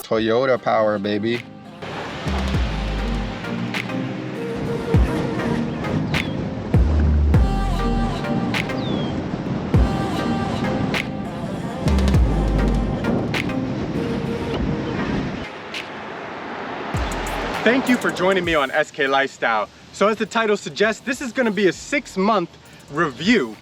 Toyota power, baby. Thank you for joining me on SK Lifestyle. So as the title suggests, this is gonna be a 6-month review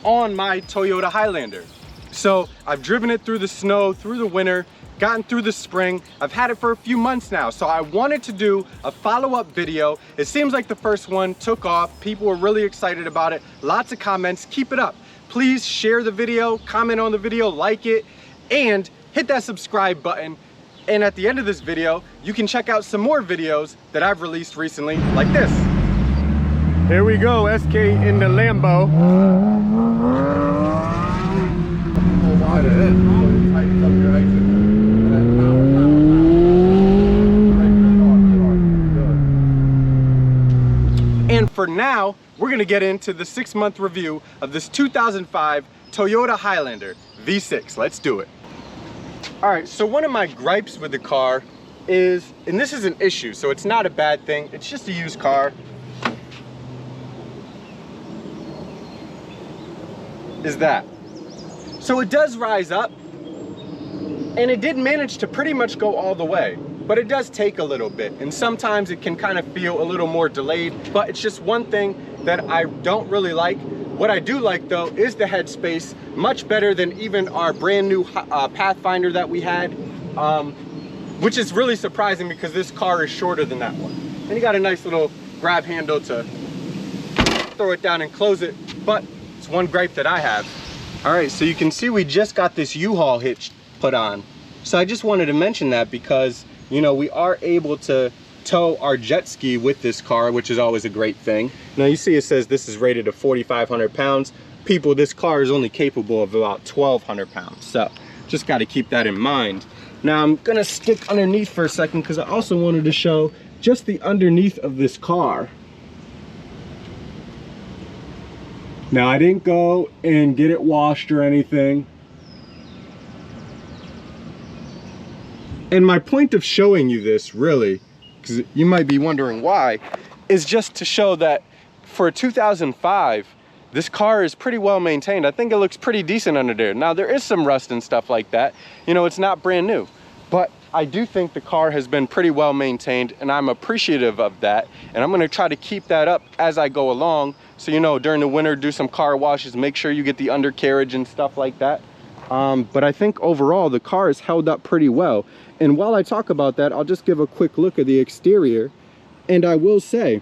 on my Toyota Highlander. So I've driven it through the snow, through the winter, gotten through the spring. I've had it for a few months now. So I wanted to do a follow-up video. It seems like the first one took off. People were really excited about it. Lots of comments, keep it up. Please share the video, comment on the video, like it, and hit that subscribe button. And at the end of this video, you can check out some more videos that I've released recently, like this. Here we go, SK in the Lambo. And for now, we're gonna get into the 6-month review of this 2005 Toyota Highlander V6. Let's do it. All right, so one of my gripes with the car is, and this is an issue, so it's not a bad thing, it's just a used car, is that. So it does rise up, and it did manage to pretty much go all the way, but it does take a little bit, and sometimes it can kind of feel a little more delayed, but it's just one thing that I don't really like. What I do like though is the headspace, much better than even our brand new Pathfinder that we had, which is really surprising because this car is shorter than that one. And you got a nice little grab handle to throw it down and close it, but it's one gripe that I have. All right, so you can see we just got this U-Haul hitch put on. So I just wanted to mention that because, you know, we are able to tow our jet ski with this car, which is always a great thing. Now you see it says this is rated at 4,500 pounds. People, this car is only capable of about 1,200 pounds. So just got to keep that in mind. Now I'm gonna stick underneath for a second because I also wanted to show just the underneath of this car. Now I didn't go and get it washed or anything. And my point of showing you this, really, because you might be wondering why, is just to show that for 2005, this car is pretty well maintained. I think it looks pretty decent under there. Now there is some rust and stuff like that. You know, it's not brand new, but I do think the car has been pretty well maintained, and I'm appreciative of that. And I'm gonna try to keep that up as I go along. So, you know, during the winter, do some car washes, make sure you get the undercarriage and stuff like that. But I think overall the car is held up pretty well. And while I talk about that, I'll just give a quick look at the exterior. And I will say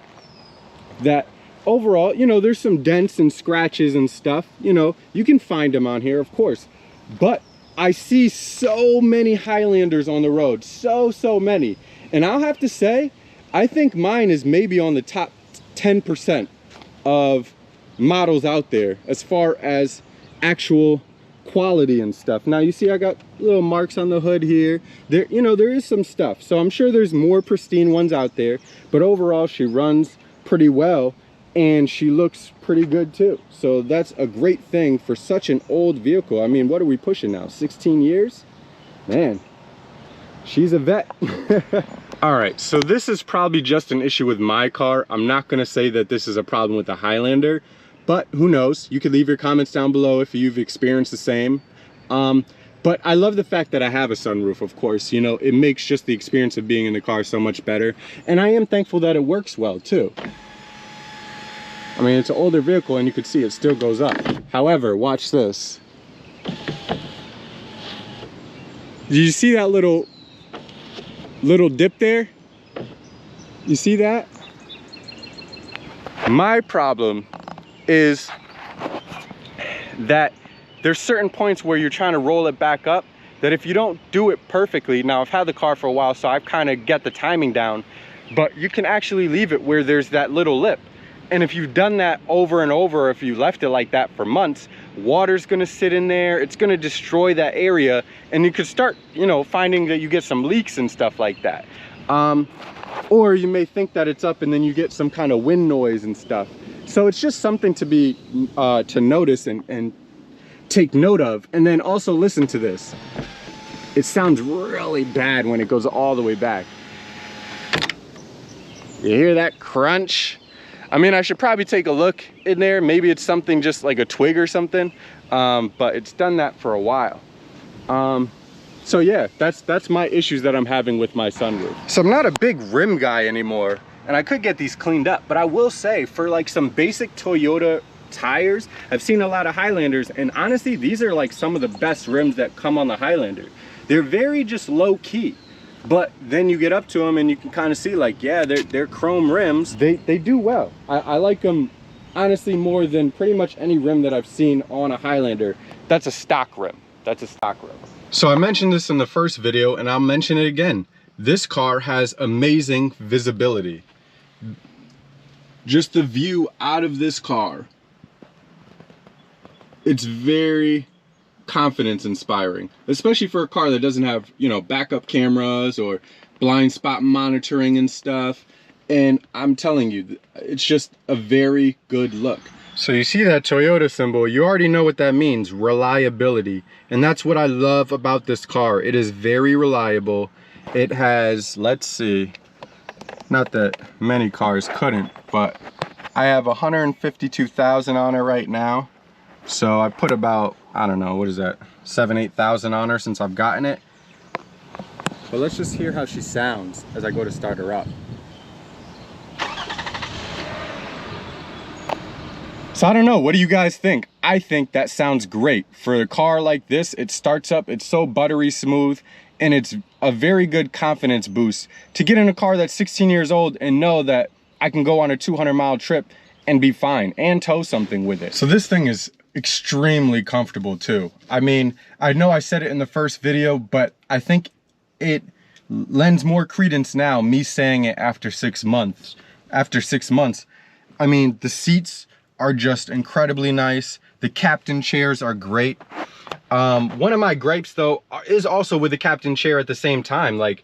that overall, you know, there's some dents and scratches and stuff. You know, you can find them on here, of course. But I see so many Highlanders on the road, so many. And I'll have to say, I think mine is maybe on the top 10% of models out there as far as actual quality and stuff. Now you see I got little marks on the hood here. There, you know, there is some stuff. So I'm sure there's more pristine ones out there, but overall she runs pretty well and she looks pretty good too. So that's a great thing for such an old vehicle. I mean, what are we pushing now? 16 years? Man, she's a vet. All right, so this is probably just an issue with my car. I'm not gonna say that this is a problem with the Highlander, but who knows? You could leave your comments down below if you've experienced the same. But I love the fact that I have a sunroof, of course. You know, it makes just the experience of being in the car so much better. And I am thankful that it works well too. I mean, it's an older vehicle and you can see it still goes up. However, watch this. Did you see that little dip there? You see that? My problem is that there's certain points where you're trying to roll it back up that if you don't do it perfectly, now I've had the car for a while, so I've kind of got the timing down, but you can actually leave it where there's that little lip. And if you've done that over and over, if you left it like that for months, water's gonna sit in there, it's gonna destroy that area, and you could start, you know, finding that you get some leaks and stuff like that. Or you may think that it's up and then you get some kind of wind noise and stuff. So it's just something to be, to notice and take note of. And then also listen to this. it sounds really bad when it goes all the way back. You hear that crunch? I mean, I should probably take a look in there. Maybe it's something just like a twig or something, but it's done that for a while. So yeah, that's my issues that I'm having with my sunroof. So I'm not a big rim guy anymore, and I could get these cleaned up, but I will say for like some basic Toyota tires, I've seen a lot of Highlanders, and honestly, these are like some of the best rims that come on the Highlander. They're very just low key. But then you get up to them and you can kind of see like, yeah, they're chrome rims. They do well. I like them honestly more than pretty much any rim that I've seen on a Highlander. That's a stock rim. That's a stock rim. So I mentioned this in the first video and I'll mention it again. This car has amazing visibility. Just the view out of this car. It's very confidence inspiring, especially for a car that doesn't have, you know, backup cameras or blind spot monitoring and stuff. And I'm telling you, it's just a very good look. So you see that Toyota symbol, you already know what that means, reliability. And that's what I love about this car. It is very reliable. It has, let's see, not that many cars couldn't, but I have 152,000 on it right now. So I put about, I don't know, what is that, 8,000 on her since I've gotten it. But let's just hear how she sounds as I go to start her up. So I don't know, what do you guys think? I think that sounds great. For a car like this, it starts up, it's so buttery smooth, and it's a very good confidence boost to get in a car that's 16 years old and know that I can go on a 200-mile trip and be fine and tow something with it. So this thing is extremely comfortable too. I mean, I know I said it in the first video, but I think it lends more credence now, me saying it after 6 months. After 6 months, I mean, the seats are just incredibly nice. The captain chairs are great. One of my gripes though is also with the captain chair at the same time. Like,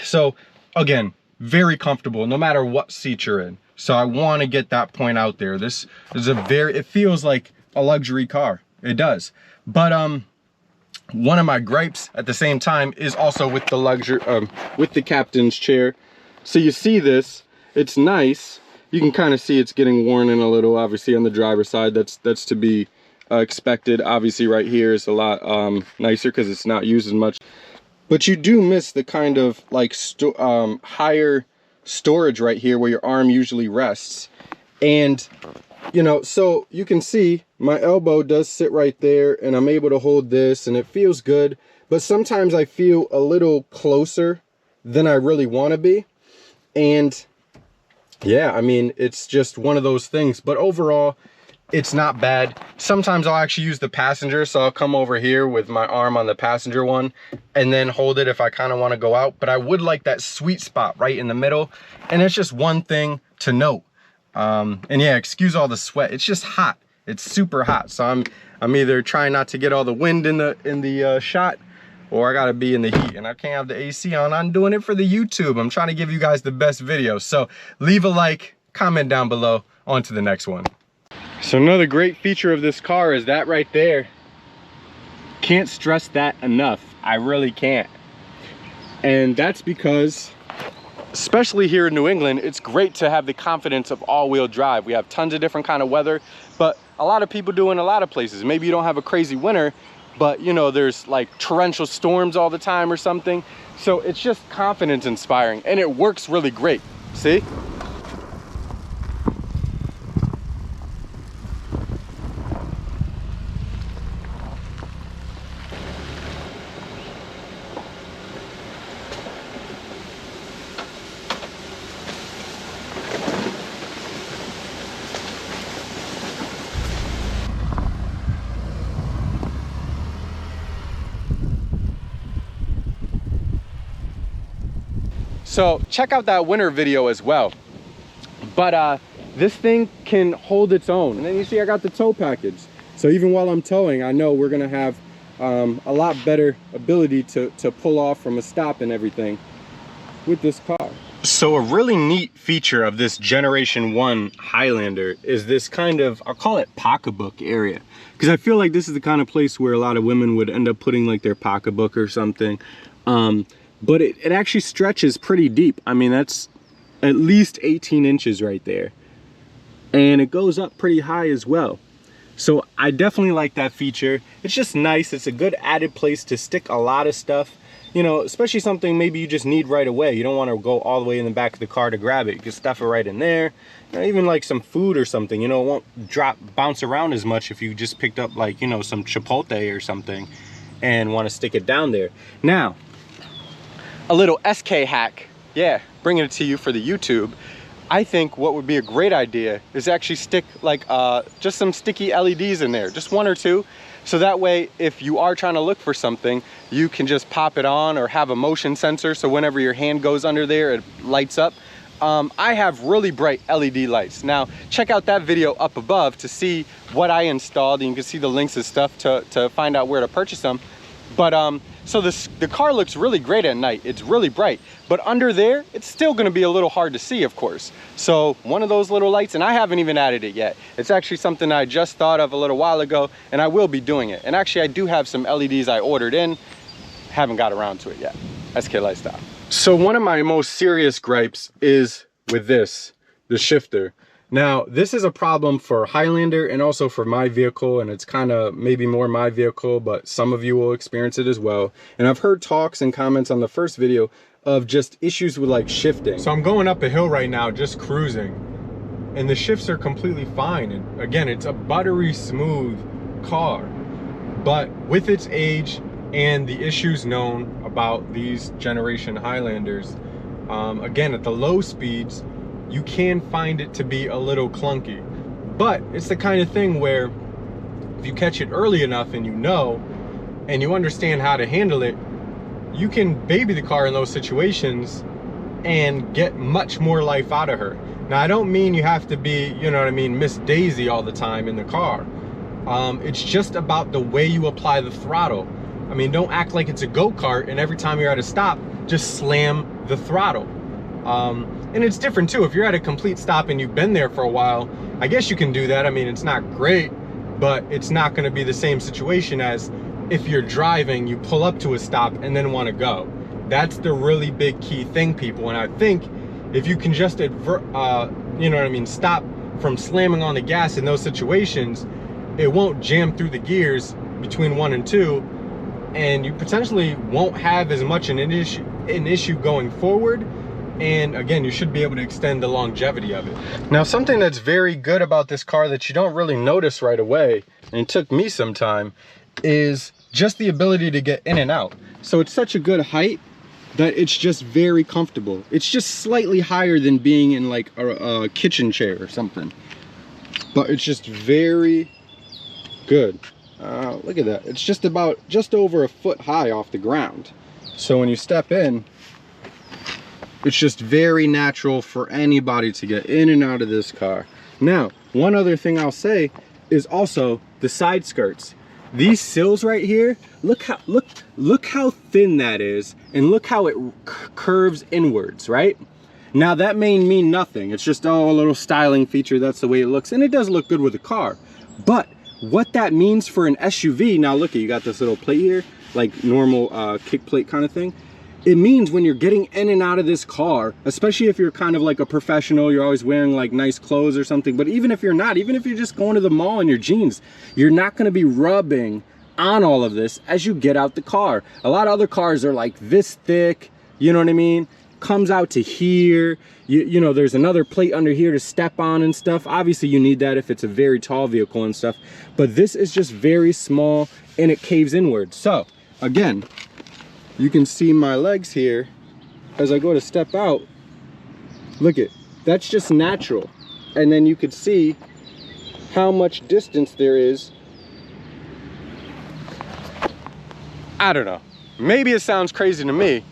so again, very comfortable no matter what seat you're in. So I want to get that point out there. This is it feels like a luxury car. It does. But one of my gripes at the same time is also with the captain's chair. So you see this, it's nice. You can kind of see it's getting worn in a little, obviously on the driver's side. That's to be expected. Obviously right here is a lot nicer because it's not used as much. But you do miss the kind of like higher storage right here where your arm usually rests. And you know, so you can see my elbow does sit right there and I'm able to hold this and it feels good. But sometimes I feel a little closer than I really want to be. And yeah, I mean, it's just one of those things. But overall, it's not bad. Sometimes I'll actually use the passenger. So I'll come over here with my arm on the passenger one and then hold it if I kind of want to go out. But I would like that sweet spot right in the middle. And it's just one thing to note. And yeah, excuse all the sweat. It's just hot. It's super hot. So I'm either trying not to get all the wind in the shot, or I gotta be in the heat. And I can't have the AC on. I'm doing it for the YouTube. I'm trying to give you guys the best video. So leave a like, comment down below. On to the next one. So another great feature of this car is that right there. Can't stress that enough. I really can't. And that's because, especially here in New England, it's great to have the confidence of all-wheel drive. We have tons of different kind of weather, but a lot of people do in a lot of places. Maybe you don't have a crazy winter, but you know, there's like torrential storms all the time or something. So it's just confidence inspiring and it works really great. See? So check out that winter video as well. But this thing can hold its own. And then you see I got the tow package. So even while I'm towing, I know we're gonna have a lot better ability to pull off from a stop and everything with this car. So a really neat feature of this Generation 1 Highlander is this kind of, I'll call it pocketbook area. because I feel like this is the kind of place where a lot of women would end up putting like their pocketbook or something. But it actually stretches pretty deep. I mean, that's at least 18 inches right there. And it goes up pretty high as well. So I definitely like that feature. It's just nice. It's a good added place to stick a lot of stuff. You know, especially something maybe you just need right away. You don't want to go all the way in the back of the car to grab it. You can stuff it right in there. You know, even like some food or something, you know, it won't bounce around as much if you just picked up like, you know, some Chipotle or something and want to stick it down there. Now, a little SK hack. Yeah, bringing it to you for the YouTube. I think what would be a great idea is actually stick like just some sticky LEDs in there, just 1 or 2. So that way, if you are trying to look for something, you can just pop it on or have a motion sensor. So whenever your hand goes under there, it lights up. I have really bright LED lights. Now, check out that video up above to see what I installed. And you can see the links and stuff to find out where to purchase them. But so the car looks really great at night. It's really bright, but under there, it's still gonna be a little hard to see, of course. So one of those little lights, and I haven't even added it yet. It's actually something I just thought of a little while ago, and I will be doing it. And actually, I do have some LEDs I ordered in, haven't got around to it yet. SK Lifestyle. So one of my most serious gripes is with this, the shifter. Now, this is a problem for Highlander and also for my vehicle, and it's kind of maybe more my vehicle, but some of you will experience it as well. And I've heard talks and comments on the first video of just issues with like shifting. So I'm going up a hill right now, just cruising, and the shifts are completely fine. And again, it's a buttery smooth car, but with its age and the issues known about these generation Highlanders, again, at the low speeds, you can find it to be a little clunky. But it's the kind of thing where if you catch it early enough and you understand how to handle it, you can baby the car in those situations and get much more life out of her. Now, I don't mean you have to be, you know what I mean, Miss Daisy all the time in the car. It's just about the way you apply the throttle. I mean, don't act like it's a go-kart and every time you're at a stop, just slam the throttle. And it's different too. If you're at a complete stop and you've been there for a while, I guess you can do that. I mean, it's not great, but it's not going to be the same situation as if you're driving, you pull up to a stop and then want to go. That's the really big key thing, people. And I think if you can just, you know what I mean, stop from slamming on the gas in those situations, it won't jam through the gears between 1 and 2, and you potentially won't have as much an issue going forward. And again, you should be able to extend the longevity of it. Now, something that's very good about this car that you don't really notice right away, and it took me some time, is just the ability to get in and out. So it's such a good height that it's just very comfortable. It's just slightly higher than being in like a kitchen chair or something, but it's just very good. Look at that. It's just over a foot high off the ground. So when you step in, it's just very natural for anybody to get in and out of this car. Now, one other thing I'll say is also the side skirts. These sills right here, look how thin that is, and look how it curves inwards, right? Now that may mean nothing. It's just, oh, a little styling feature. That's the way it looks, and it does look good with the car. But what that means for an SUV, now look, you got this little plate here, like normal kick plate kind of thing. It means when you're getting in and out of this car, especially if you're kind of like a professional, you're always wearing like nice clothes or something, but even if you're not, even if you're just going to the mall in your jeans, you're not going to be rubbing on all of this as you get out the car. A lot of other cars are like this thick, you know what I mean? Comes out to here. You know, there's another plate under here to step on and stuff. Obviously you need that if it's a very tall vehicle and stuff, but this is just very small and it caves inward. So again, you can see my legs here as I go to step out. Look it, that's just natural. And then you could see how much distance there is. I don't know, maybe it sounds crazy to me,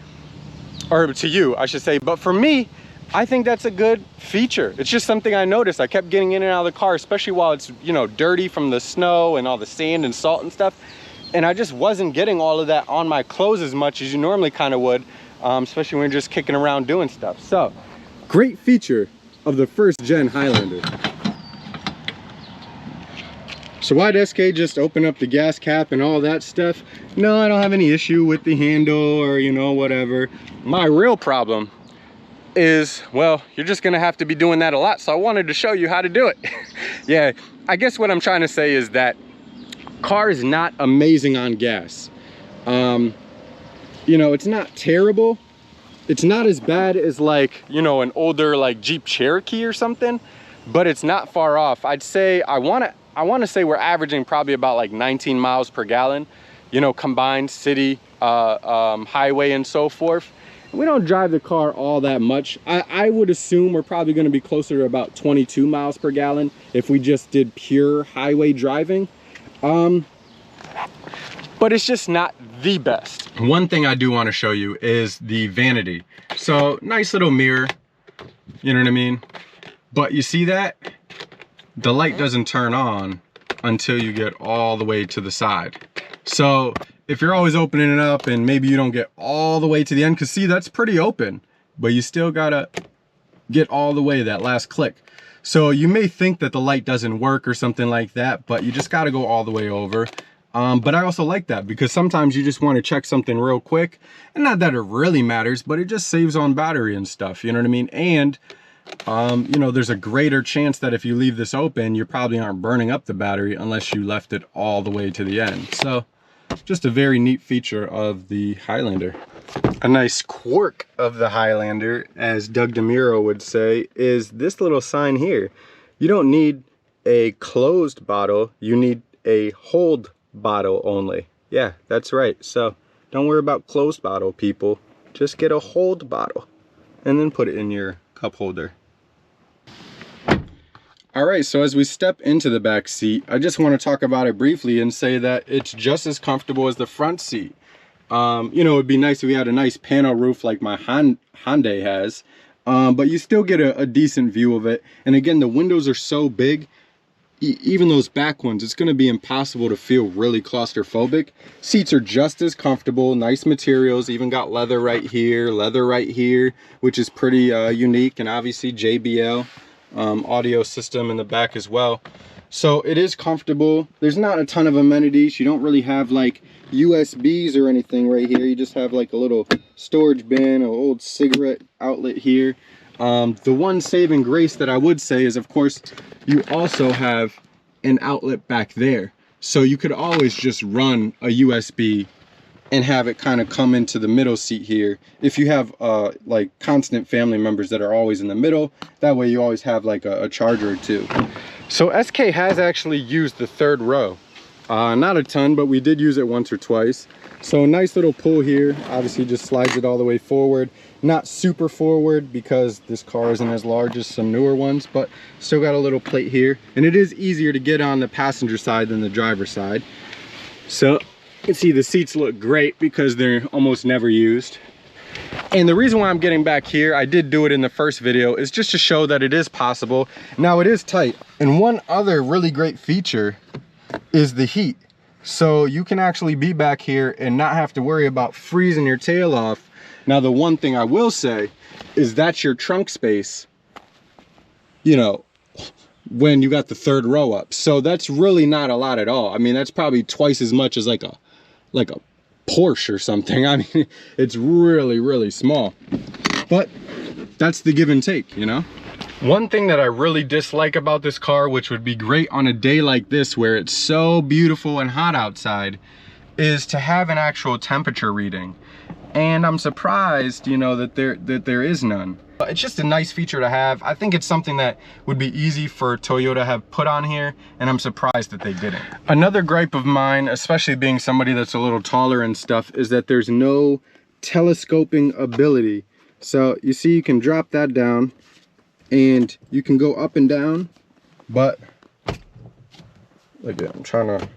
or to you I should say, but for me, I think that's a good feature. It's just something I noticed. I kept getting in and out of the car, especially while it's, you know, dirty from the snow and all the sand and salt and stuff. And I just wasn't getting all of that on my clothes as much as you normally kind of would, especially when you're just kicking around doing stuff. So, great feature of the first gen Highlander. So why'd SK just open up the gas cap and all that stuff? No, I don't have any issue with the handle or, you know, whatever. My real problem is, well, you're just gonna have to be doing that a lot. So I wanted to show you how to do it. Yeah, I guess what I'm trying to say is that car is not amazing on gas. You know, it's not terrible. It's not as bad as, like, you know, an older like Jeep Cherokee or something, but it's not far off. I'd say I want to say we're averaging probably about like 19 miles per gallon, you know, combined city, highway and so forth. We don't drive the car all that much. I would assume we're probably going to be closer to about 22 miles per gallon if we just did pure highway driving. But it's just not the best. One thing I do want to show you is the vanity. So nice little mirror, you know what I mean? But you see that? The light doesn't turn on until you get all the way to the side. So if you're always opening it up and maybe you don't get all the way to the end, because see, that's pretty open, but you still gotta get all the way, that last click. So you may think that the light doesn't work or something like that, but you just gotta go all the way over. But I also like that because sometimes you just want to check something real quick, and not that it really matters, but it just saves on battery and stuff, you know what I mean? And you know, there's a greater chance that if you leave this open, you probably aren't burning up the battery unless you left it all the way to the end. So just a very neat feature of the Highlander. A nice quirk of the Highlander, as Doug DeMuro would say, is this little sign here. You don't need a closed bottle, you need a hold bottle only. Yeah, that's right. So don't worry about closed bottle, people. Just get a hold bottle and then put it in your cup holder. All right, so as we step into the back seat, I just want to talk about it briefly and say that it's just as comfortable as the front seat. You know, it'd be nice if we had a nice panel roof like my Hyundai has, but you still get a decent view of it. And again, the windows are so big, even those back ones, it's going to be impossible to feel really claustrophobic. Seats are just as comfortable, nice materials, even got leather right here, which is pretty unique, and obviously JBL audio system in the back as well. So it is comfortable. There's not a ton of amenities. You don't really have like USBs or anything right here. You just have like a little storage bin, an old cigarette outlet here. The one saving grace that I would say is, of course, you also have an outlet back there. So you could always just run a USB and have it kind of come into the middle seat here. If you have like constant family members that are always in the middle, that way you always have like a charger or two. So SK has actually used the third row. Not a ton, but we did use it once or twice. So nice little pull here, obviously just slides it all the way forward. Not super forward because this car isn't as large as some newer ones, but still got a little plate here. And it is easier to get on the passenger side than the driver's side. So you can see the seats look great because they're almost never used. And the reason why I'm getting back here, I did do it in the first video, is just to show that it is possible. Now it is tight. And one other really great feature is the heat. So you can actually be back here and not have to worry about freezing your tail off. Now the one thing I will say is that's your trunk space, you know, when you got the third row up. So that's really not a lot at all. I mean, that's probably twice as much as like a Porsche or something. I mean, it's really, really small. But that's the give and take, you know? One thing that I really dislike about this car, which would be great on a day like this where it's so beautiful and hot outside, is to have an actual temperature reading. And I'm surprised, you know, that there is none. It's just a nice feature to have. I think it's something that would be easy for Toyota to have put on here, and I'm surprised that they didn't. Another gripe of mine, especially being somebody that's a little taller and stuff, is that there's no telescoping ability. So you see, you can drop that down and you can go up and down, but look at, I'm trying to,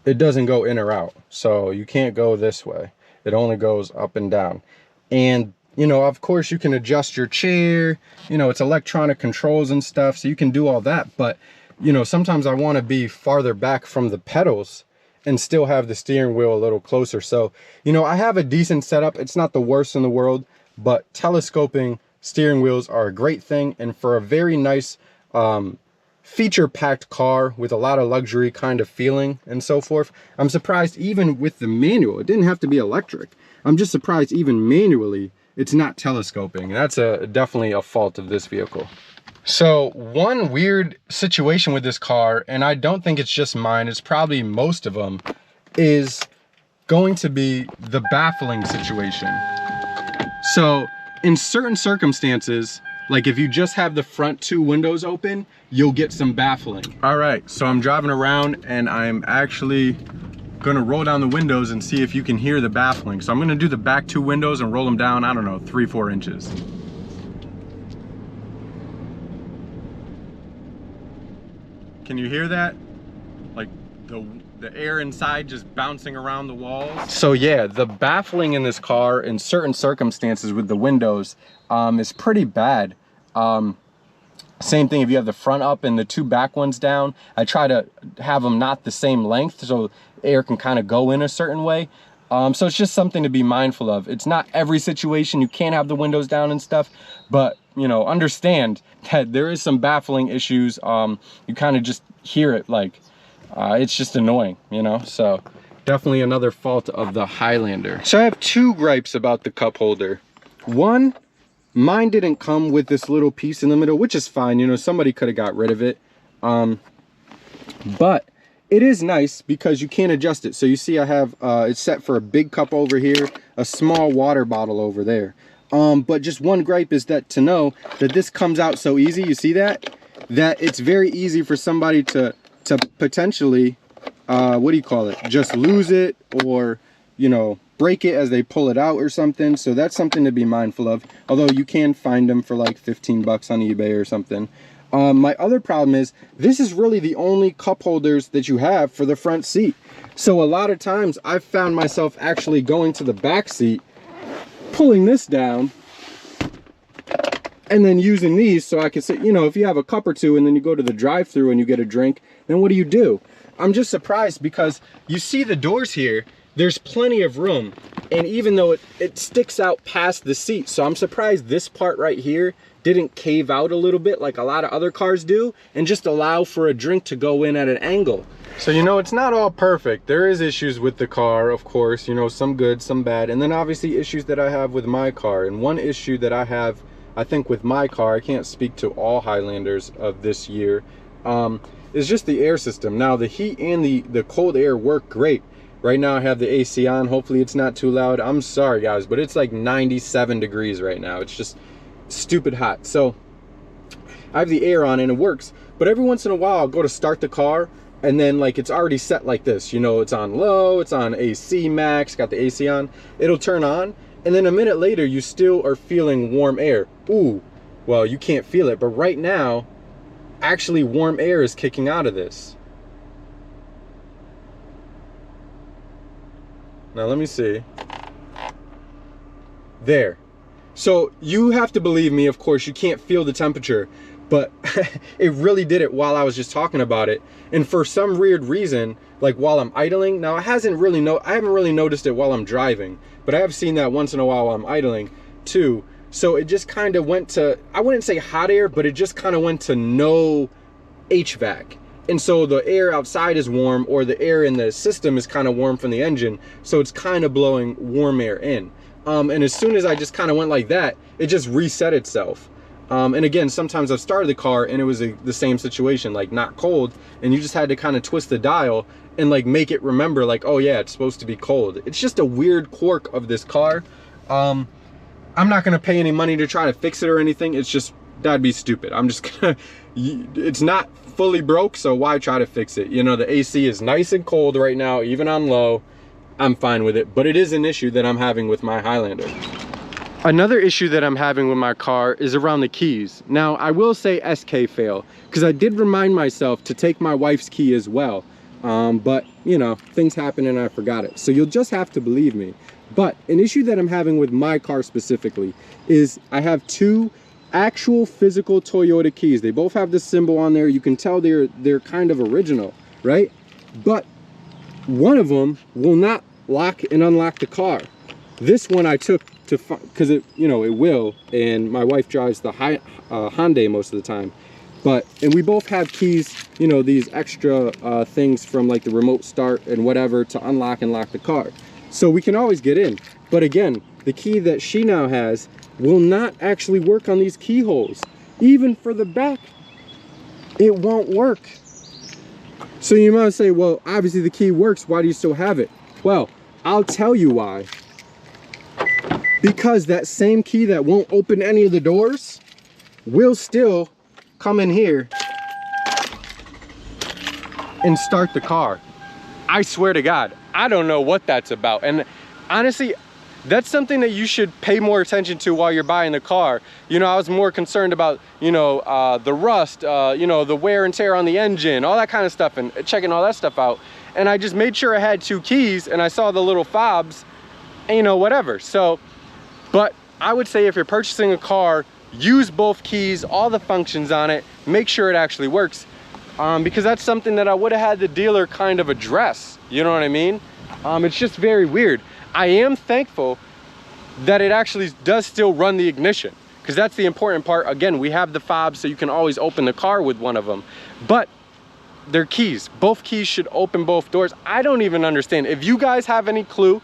it doesn't go in or out. So you can't go this way. It only goes up and down. And you know, of course you can adjust your chair, you know, it's electronic controls and stuff, so you can do all that. But, you know, sometimes I want to be farther back from the pedals and still have the steering wheel a little closer. So, you know, I have a decent setup. It's not the worst in the world, but telescoping steering wheels are a great thing. And for a very nice feature-packed car with a lot of luxury kind of feeling and so forth. I'm surprised even with the manual, it didn't have to be electric. I'm just surprised even manually it's not telescoping. That's definitely a fault of this vehicle. So one weird situation with this car, and I don't think it's just mine, it's probably most of them, is going to be the baffling situation. So in certain circumstances, like if you just have the front 2 windows open, you'll get some baffling. All right, so I'm driving around and I'm actually gonna roll down the windows and see if you can hear the baffling. So I'm gonna do the back 2 windows and roll them down, I don't know, 3-4 inches. Can you hear that? Like the air inside just bouncing around the walls. So yeah, the baffling in this car in certain circumstances with the windows is pretty bad. Same thing if you have the front up and the 2 back ones down. I try to have them not the same length so air can kind of go in a certain way. So it's just something to be mindful of. It's not every situation you can't have the windows down and stuff, but you know, understand that there is some baffling issues. You kind of just hear it, like it's just annoying, you know. So definitely another fault of the Highlander. So I have 2 gripes about the cup holder. One, mine didn't come with this little piece in the middle, which is fine, you know, somebody could have got rid of it. But it is nice because you can adjust it. So you see I have it's set for a big cup over here, a small water bottle over there. But just one gripe is that to know that this comes out so easy, you see that it's very easy for somebody to potentially what do you call it, just lose it, or you know, break it as they pull it out or something. So that's something to be mindful of, although you can find them for like 15 bucks on eBay or something. My other problem is this is really the only cup holders that you have for the front seat. So a lot of times I've found myself actually going to the back seat, pulling this down, and then using these so I can sit, you know, if you have a cup or 2 and then you go to the drive-thru and you get a drink, then what do? I'm just surprised because you see the doors here, there's plenty of room. And even though it sticks out past the seat, so I'm surprised this part right here didn't cave out a little bit like a lot of other cars do and just allow for a drink to go in at an angle. So, you know, it's not all perfect. There is issues with the car, of course, you know, some good, some bad, and then obviously issues that I have with my car. And one issue that I have, I think with my car, I can't speak to all Highlanders of this year, is just the air system. Now the heat and the cold air work great. Right now I have the AC on, hopefully it's not too loud. I'm sorry guys, but it's like 97 degrees right now. It's just stupid hot. So I have the air on and it works, but every once in a while I'll go to start the car and then like it's already set like this, you know, it's on low, it's on AC max, got the AC on, it'll turn on, and then a minute later you still are feeling warm air. Ooh, well, you can't feel it, but right now actually warm air is kicking out of this. Now let me see. There. So you have to believe me, of course, you can't feel the temperature, but it really did it while I was just talking about it. And for some weird reason, like while I'm idling, now I haven't really noticed it while I'm driving, but I have seen that once in a while I'm idling too. So it just kind of went to, I wouldn't say hot air, but it just kind of went to no HVAC. And so the air outside is warm, or the air in the system is kind of warm from the engine, so it's kind of blowing warm air in. And as soon as I just kind of went like that, it just reset itself. And again, sometimes I've started the car and it was the same situation, like not cold, and you just had to kind of twist the dial and like make it remember like, oh yeah, it's supposed to be cold. It's just a weird quirk of this car. I'm not gonna pay any money to try to fix it or anything. It's just, that'd be stupid. I'm just gonna, it's not fully broke, so why try to fix it? You know, the AC is nice and cold right now, even on low. I'm fine with it, but it is an issue that I'm having with my Highlander. Another issue that I'm having with my car is around the keys. Now, I will say SK fail, because I did remind myself to take my wife's key as well. But, you know, things happen and I forgot it. So you'll just have to believe me. But an issue that I'm having with my car specifically is I have 2 actual physical Toyota keys. They both have the symbol on there. You can tell they're kind of original, right? But one of them will not lock and unlock the car. This one I took to, because it, you know, it will, and my wife drives the Hyundai most of the time. And we both have keys, you know, these extra things from like the remote start and whatever to unlock and lock the car. So we can always get in. But again, the key that she now has will not actually work on these keyholes. Even for the back, it won't work. So you might say, well, obviously the key works, why do you still have it? Well, I'll tell you why. Because that same key that won't open any of the doors will still come in here and start the car. I swear to God, I don't know what that's about. And honestly, that's something that you should pay more attention to while you're buying the car. You know, I was more concerned about, you know, the rust, you know, the wear and tear on the engine, all that kind of stuff, and checking all that stuff out. And I just made sure I had 2 keys, and I saw the little fobs, and, you know, whatever. So, but I would say if you're purchasing a car, use both keys, all the functions on it, make sure it actually works. Because that's something that I would have had the dealer kind of address, you know what I mean? It's just very weird. I am thankful that it actually does still run the ignition, because that's the important part. Again, we have the fobs, so you can always open the car with one of them, but they're keys. Both keys should open both doors. I don't even understand. If you guys have any clue,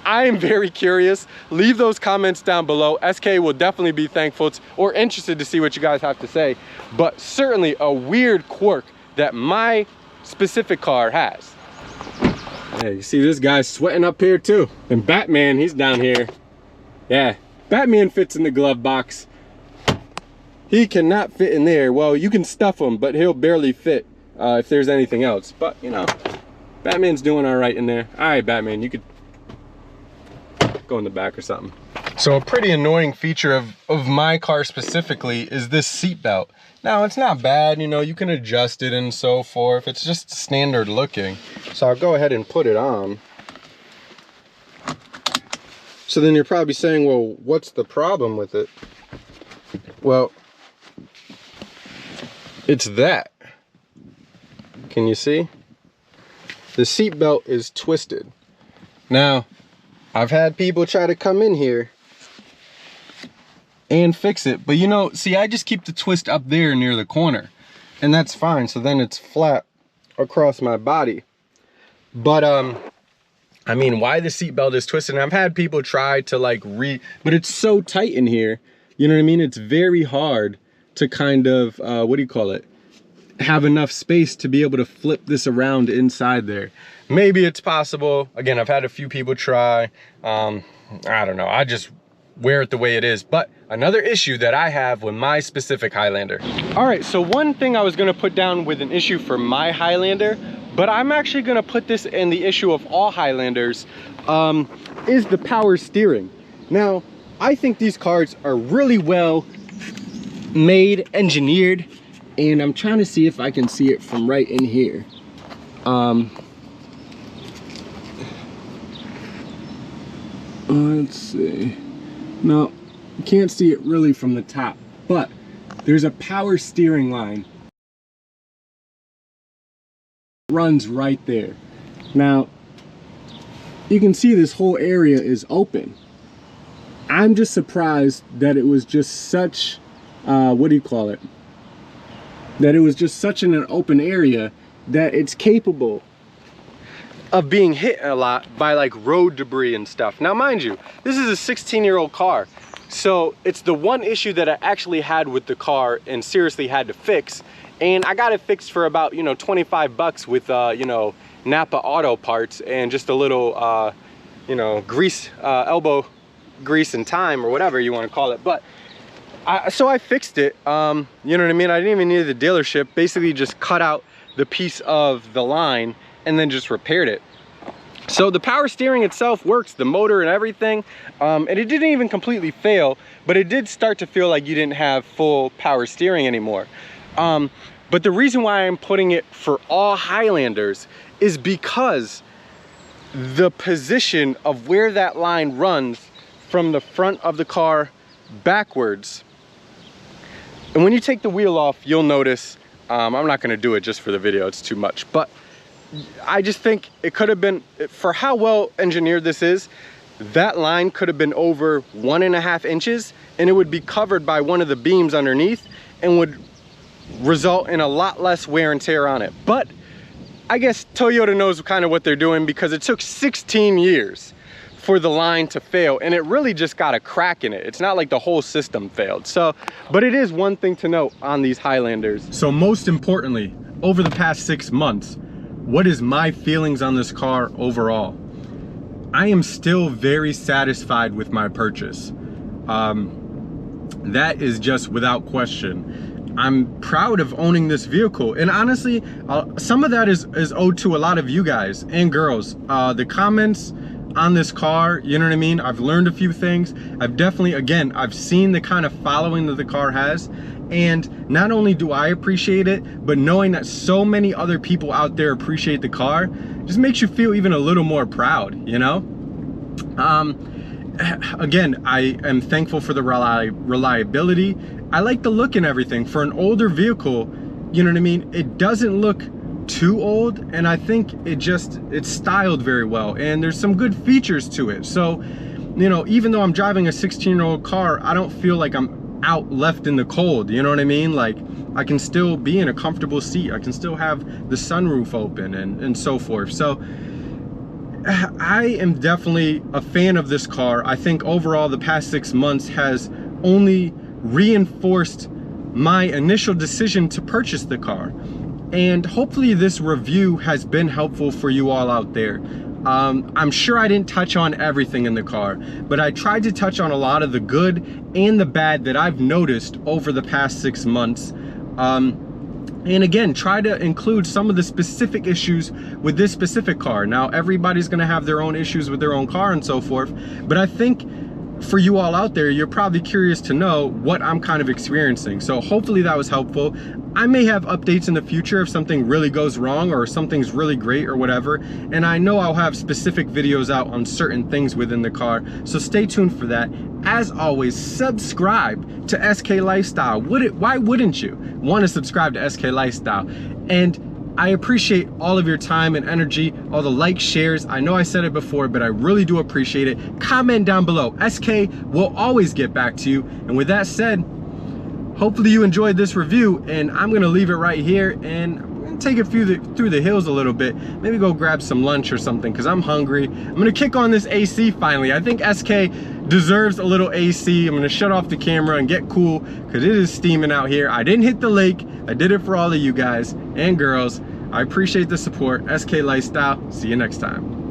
I am very curious. Leave those comments down below. SK will definitely be thankful or interested to see what you guys have to say, but certainly a weird quirk that my specific car has. Yeah, you see this guy's sweating up here too. And Batman, he's down here. Yeah, Batman fits in the glove box. He cannot fit in there. Well, you can stuff him, but he'll barely fit if there's anything else. But, you know, Batman's doing all right in there. All right, Batman, you could go in the back or something. So a pretty annoying feature of my car specifically is this seat belt. Now, it's not bad, you know, you can adjust it and so forth. It's just standard looking. So I'll go ahead and put it on. So then you're probably saying, well, what's the problem with it? Well, it's that. Can you see? The seat belt is twisted. Now, I've had people try to come in here and fix it, but you know, see, I just keep the twist up there near the corner, and that's fine. So then it's flat across my body. But I mean, why the seatbelt is twisted, and I've had people try to like but it's so tight in here, you know what I mean? It's very hard to kind of what do you call it, have enough space to be able to flip this around inside there. Maybe it's possible. Again, I've had a few people try. I don't know, I just wear it the way it is. But another issue that I have with my specific Highlander. All right, so one thing I was gonna put down with an issue for my Highlander, but I'm actually gonna put this in the issue of all Highlanders, is the power steering. Now, I think these cars are really well made, engineered, and I'm trying to see if I can see it from right in here. Let's see. No, you can't see it really from the top, but there's a power steering line. It runs right there. Now, you can see this whole area is open. I'm just surprised that it was just such, what do you call it? That it was just such an open area that it's capable of being hit a lot by like road debris and stuff. Now, mind you, this is a 16-year-old car. So it's the one issue that I actually had with the car and seriously had to fix. And I got it fixed for about, you know, 25 bucks with, you know, Napa Auto Parts and just a little, you know, grease, elbow grease and time or whatever you want to call it. But so I fixed it, you know what I mean? I didn't even need the dealership, basically just cut out the piece of the line and then just repaired it. So the power steering itself works, the motor and everything, and it didn't even completely fail, but it did start to feel like you didn't have full power steering anymore. But the reason why I'm putting it for all Highlanders is because the position of where that line runs from the front of the car backwards. And when you take the wheel off, you'll notice, I'm not gonna do it just for the video, it's too much, but I just think it could have been, for how well engineered this is, that line could have been over 1.5 inches and it would be covered by one of the beams underneath and would result in a lot less wear and tear on it. But I guess Toyota knows kind of what they're doing, because it took 16 years for the line to fail, and it really just got a crack in it. It's not like the whole system failed. So, but it is one thing to note on these Highlanders. So most importantly, over the past 6 months, what is my feelings on this car overall? I am still very satisfied with my purchase. That is just without question. I'm proud of owning this vehicle, and honestly, some of that is owed to a lot of you guys and girls. The comments on this car, you know what I mean? I've learned a few things. I've definitely, again, I've seen the kind of following that the car has, and not only do I appreciate it, but knowing that so many other people out there appreciate the car just makes you feel even a little more proud, you know? Again, I am thankful for the reliability. I like the look and everything. For an older vehicle, you know what I mean? It doesn't look too old, and I think it's styled very well, and there's some good features to it. So, you know, even though I'm driving a 16-year-old car, I don't feel like I'm out left in the cold, you know what I mean? Like, I can still be in a comfortable seat. I can still have the sunroof open and so forth. So I am definitely a fan of this car. I think overall the past 6 months has only reinforced my initial decision to purchase the car. And hopefully this review has been helpful for you all out there. I'm sure I didn't touch on everything in the car, but I tried to touch on a lot of the good and the bad that I've noticed over the past 6 months. And again, try to include some of the specific issues with this specific car. Now, everybody's gonna have their own issues with their own car and so forth, but I think for you all out there, you're probably curious to know what I'm kind of experiencing. So hopefully that was helpful. I may have updates in the future if something really goes wrong or something's really great or whatever. And I know I'll have specific videos out on certain things within the car. So stay tuned for that. As always, subscribe to SK Lifestyle. Why wouldn't you want to subscribe to SK Lifestyle? And I appreciate all of your time and energy, all the likes, shares. I know I said it before, but I really do appreciate it. Comment down below. SK will always get back to you. And with that said, hopefully you enjoyed this review, and I'm gonna leave it right here and take it through the hills a little bit. Maybe go grab some lunch or something, because I'm hungry. I'm gonna kick on this AC finally. I think SK deserves a little AC. I'm gonna shut off the camera and get cool, because it is steaming out here. I didn't hit the lake. I did it for all of you guys and girls. I appreciate the support. SK Lifestyle. See you next time.